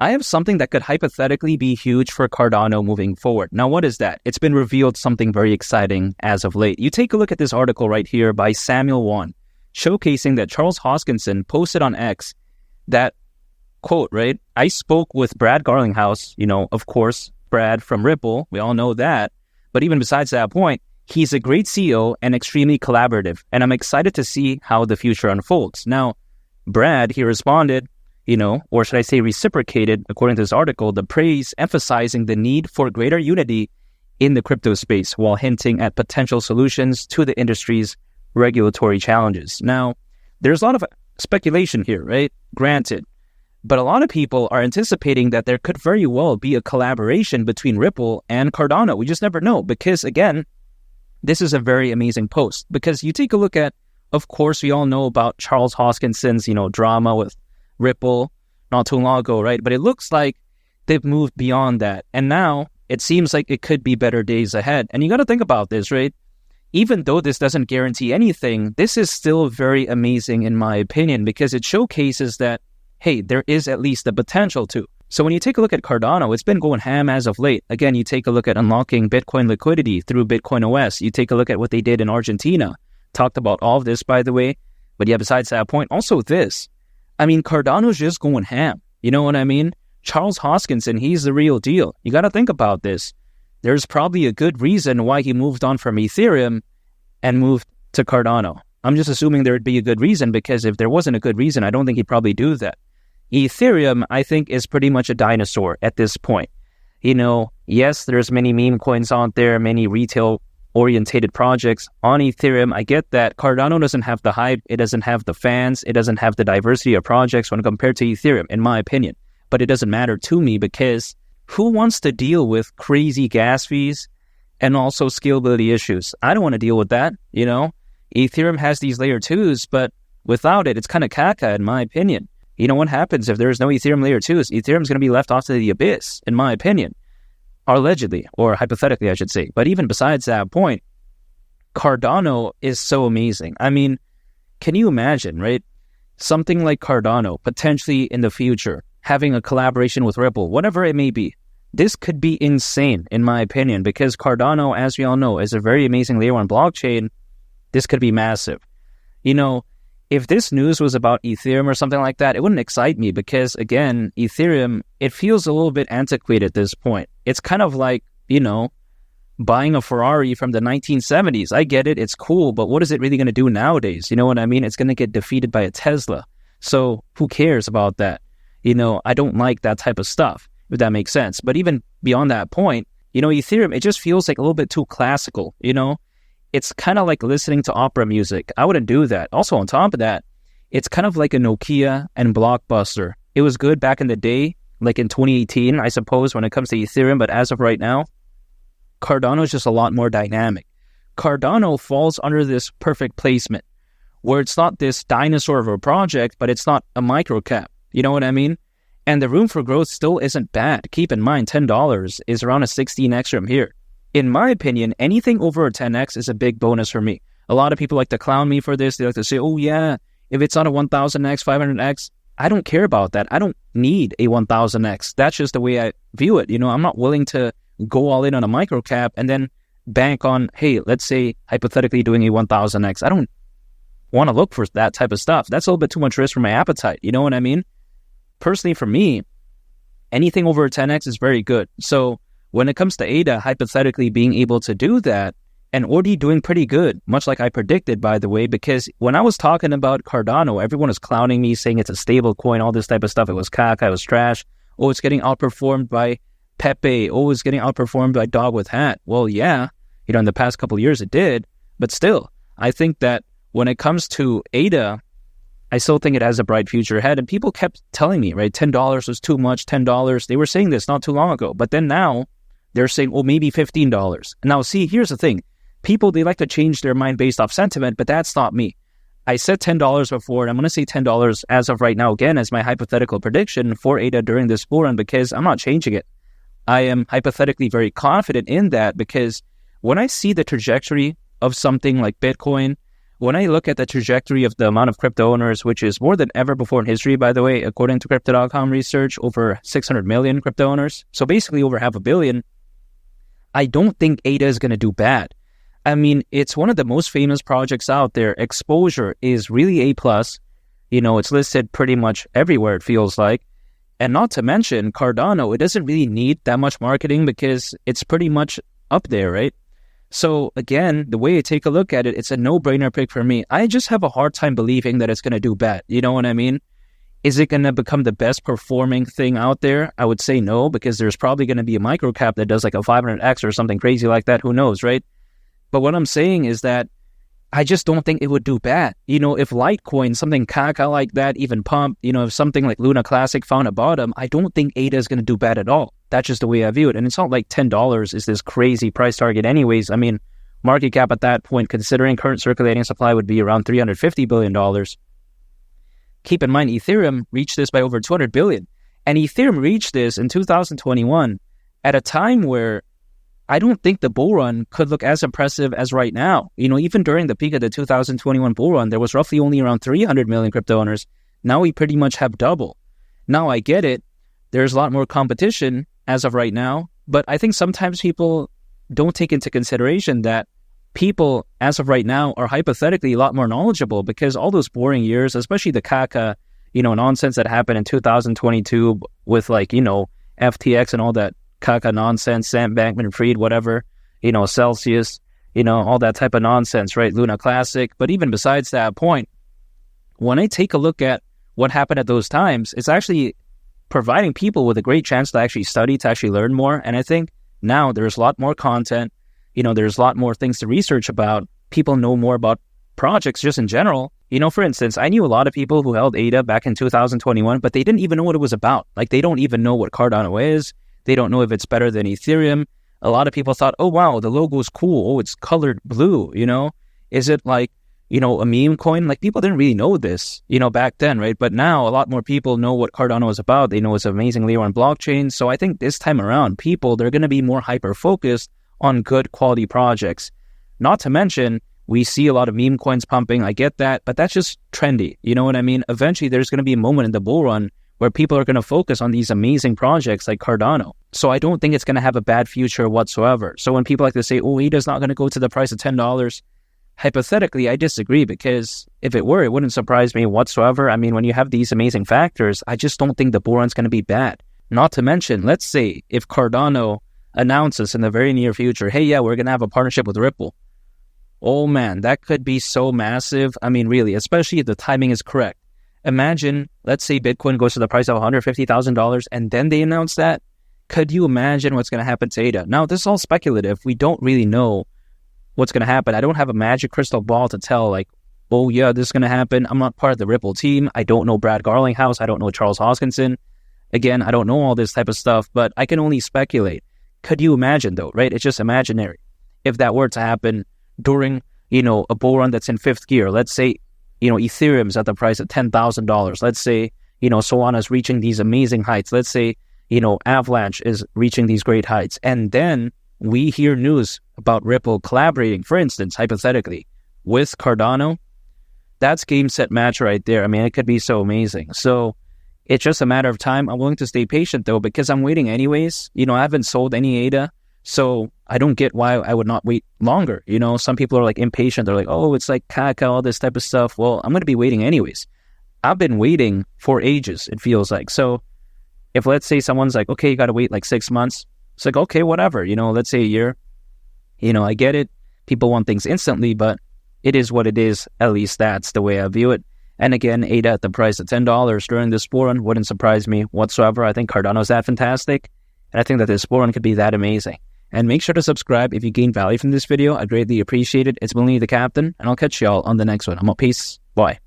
I have something that could hypothetically be huge for Cardano moving forward. Now, what is that? It's been revealed something very exciting as of late. You take a look at this article right here by Samuel Wan, showcasing that Charles Hoskinson posted on X that, quote, right, I spoke with Brad Garlinghouse, of course, Brad from Ripple. We all know that. But even besides that point, he's a great CEO and extremely collaborative. And I'm excited to see how the future unfolds. Now, Brad, he responded, or should I say reciprocated, according to this article, the praise emphasizing the need for greater unity in the crypto space while hinting at potential solutions to the industry's regulatory challenges. Now, there's a lot of speculation here, right? Granted. But a lot of people are anticipating that there could very well be a collaboration between Ripple and Cardano. We just never know because, again, this is a very amazing post. Because you take a look at, of course, we all know about Charles Hoskinson's, drama with Ripple not too long ago, right? But it looks like they've moved beyond that. And now it seems like it could be better days ahead. And you got to think about this, right? Even though this doesn't guarantee anything, this is still very amazing in my opinion because it showcases that, hey, there is at least the potential to. So when you take a look at Cardano, it's been going ham as of late. Again, you take a look at unlocking Bitcoin liquidity through Bitcoin OS. You take a look at what they did in Argentina. Talked about all of this, by the way. But yeah, besides that point, also this. I mean, Cardano's just going ham. You know what I mean? Charles Hoskinson, he's the real deal. You got to think about this. There's probably a good reason why he moved on from Ethereum and moved to Cardano. I'm just assuming there would be a good reason because if there wasn't a good reason, I don't think he'd probably do that. Ethereum, I think, is pretty much a dinosaur at this point. Yes, there's many meme coins out there, many retail-orientated projects on Ethereum. I get that. Cardano doesn't have the hype. It doesn't have the fans. It doesn't have the diversity of projects when compared to Ethereum, in my opinion. But it doesn't matter to me because who wants to deal with crazy gas fees and also scalability issues? I don't want to deal with that, Ethereum has these layer 2s, but without it, it's kind of caca, in my opinion. What happens if there's no Ethereum layer 2s? Ethereum's going to be left off to the abyss, in my opinion. Or allegedly, or hypothetically, I should say. But even besides that point, Cardano is so amazing. I mean, can you imagine, right? Something like Cardano, potentially in the future, having a collaboration with Ripple, whatever it may be. This could be insane, in my opinion, because Cardano, as we all know, is a very amazing layer 1 blockchain. This could be massive. If this news was about Ethereum or something like that, it wouldn't excite me because, again, Ethereum, it feels a little bit antiquated at this point. It's kind of like, buying a Ferrari from the 1970s. I get it. It's cool. But what is it really going to do nowadays? You know what I mean? It's going to get defeated by a Tesla. So who cares about that? I don't like that type of stuff, if that makes sense. But even beyond that point, Ethereum, it just feels like a little bit too classical, It's kind of like listening to opera music. I wouldn't do that. Also, on top of that, it's kind of like a Nokia and Blockbuster. It was good back in the day, like in 2018, I suppose, when it comes to Ethereum. But as of right now, Cardano is just a lot more dynamic. Cardano falls under this perfect placement, where it's not this dinosaur of a project, but it's not a micro cap. You know what I mean? And the room for growth still isn't bad. Keep in mind, $10 is around a 16x from here. In my opinion, anything over a 10x is a big bonus for me. A lot of people like to clown me for this. They like to say, oh yeah, if it's on a 1000x, 500x, I don't care about that. I don't need a 1000x. That's just the way I view it. I'm not willing to go all in on a micro cap and then bank on, hey, let's say hypothetically doing a 1000x. I don't want to look for that type of stuff. That's a little bit too much risk for my appetite. You know what I mean? Personally, for me, anything over a 10x is very good. So when it comes to ADA, hypothetically being able to do that, and already doing pretty good, much like I predicted, by the way, because when I was talking about Cardano, everyone was clowning me, saying it's a stable coin, all this type of stuff. It was caca, it was trash. Oh, it's getting outperformed by Pepe. Oh, it's getting outperformed by Dog with Hat. Well, yeah, in the past couple of years it did. But still, I think that when it comes to ADA, I still think it has a bright future ahead. And people kept telling me, right, $10 was too much, $10. They were saying this not too long ago. But then now, they're saying, well, maybe $15. And now, see, here's the thing. People, they like to change their mind based off sentiment, but that's not me. I said $10 before, and I'm going to say $10 as of right now again as my hypothetical prediction for ADA during this bull run because I'm not changing it. I am hypothetically very confident in that because when I see the trajectory of something like Bitcoin, when I look at the trajectory of the amount of crypto owners, which is more than ever before in history, by the way, according to Crypto.com research, over 600 million crypto owners, so basically over 500 million, I don't think ADA is going to do bad. I mean, it's one of the most famous projects out there. Exposure is really A+. It's listed pretty much everywhere, it feels like. And not to mention, Cardano, it doesn't really need that much marketing because it's pretty much up there, right? So again, the way I take a look at it, it's a no-brainer pick for me. I just have a hard time believing that it's going to do bad. You know what I mean? Is it going to become the best performing thing out there? I would say no, because there's probably going to be a microcap that does like a 500x or something crazy like that. Who knows, right? But what I'm saying is that I just don't think it would do bad. If Litecoin, something caca like that, even pump, if something like Luna Classic found a bottom, I don't think ADA is going to do bad at all. That's just the way I view it. And it's not like $10 is this crazy price target anyways. I mean, market cap at that point, considering current circulating supply, would be around $350 billion. Keep in mind, Ethereum reached this by over $200 billion. And Ethereum reached this in 2021 at a time where I don't think the bull run could look as impressive as right now. Even during the peak of the 2021 bull run, there was roughly only around 300 million crypto owners. Now we pretty much have double. Now I get it. There's a lot more competition as of right now, but I think sometimes people don't take into consideration that people as of right now are hypothetically a lot more knowledgeable, because all those boring years, especially the caca, nonsense that happened in 2022 with FTX and all that caca nonsense, Sam Bankman-Fried, whatever, Celsius, all that type of nonsense, right? Luna Classic. But even besides that point, when I take a look at what happened at those times, it's actually providing people with a great chance to actually study, to actually learn more. And I think now there's a lot more content, there's a lot more things to research about. People know more about projects just in general. For instance, I knew a lot of people who held ADA back in 2021, but they didn't even know what it was about. Like, they don't even know what Cardano is. They don't know if it's better than Ethereum. A lot of people thought, oh, wow, the logo is cool. Oh, it's colored blue, Is it like, a meme coin? Like, people didn't really know this, back then, right? But now a lot more people know what Cardano is about. They know it's an amazing layer on blockchain. So I think this time around, they're going to be more hyper-focused on good quality projects. Not to mention, we see a lot of meme coins pumping. I get that, but that's just trendy. You know what I mean? Eventually, there's going to be a moment in the bull run where people are going to focus on these amazing projects like Cardano. So I don't think it's going to have a bad future whatsoever. So when people like to say, oh, ADA's not going to go to the price of $10, hypothetically, I disagree, because if it were, it wouldn't surprise me whatsoever. I mean, when you have these amazing factors, I just don't think the bull run's going to be bad. Not to mention, let's say if Cardano announces in the very near future, hey, yeah, we're going to have a partnership with Ripple. Oh man, that could be so massive. I mean, really, especially if the timing is correct. Imagine, let's say Bitcoin goes to the price of $150,000 and then they announce that. Could you imagine what's going to happen to ADA? Now, this is all speculative. We don't really know what's going to happen. I don't have a magic crystal ball to tell, like, oh yeah, this is going to happen. I'm not part of the Ripple team. I don't know Brad Garlinghouse. I don't know Charles Hoskinson. Again, I don't know all this type of stuff, but I can only speculate. Could you imagine though, right? It's just imaginary. If that were to happen during, a bull run that's in fifth gear, let's say, Ethereum's at the price of $10,000. Let's say, Solana's reaching these amazing heights. Let's say, Avalanche is reaching these great heights. And then we hear news about Ripple collaborating, for instance, hypothetically, with Cardano. That's game, set, match right there. I mean, it could be so amazing. So it's just a matter of time. I'm willing to stay patient, though, because I'm waiting anyways. I haven't sold any ADA, so I don't get why I would not wait longer. Some people are like impatient. They're like, oh, it's like caca, all this type of stuff. Well, I'm going to be waiting anyways. I've been waiting for ages, it feels like. So if, let's say, someone's like, okay, you got to wait like 6 months. It's like, okay, whatever, let's say a year. I get it. People want things instantly, but it is what it is. At least that's the way I view it. And again, ADA at the price of $10 during this bull run wouldn't surprise me whatsoever. I think Cardano's that fantastic. And I think that this bull run could be that amazing. And make sure to subscribe if you gain value from this video. I'd greatly appreciate it. It's Melanie the Captain, and I'll catch y'all on the next one. I'm out. Peace. Bye.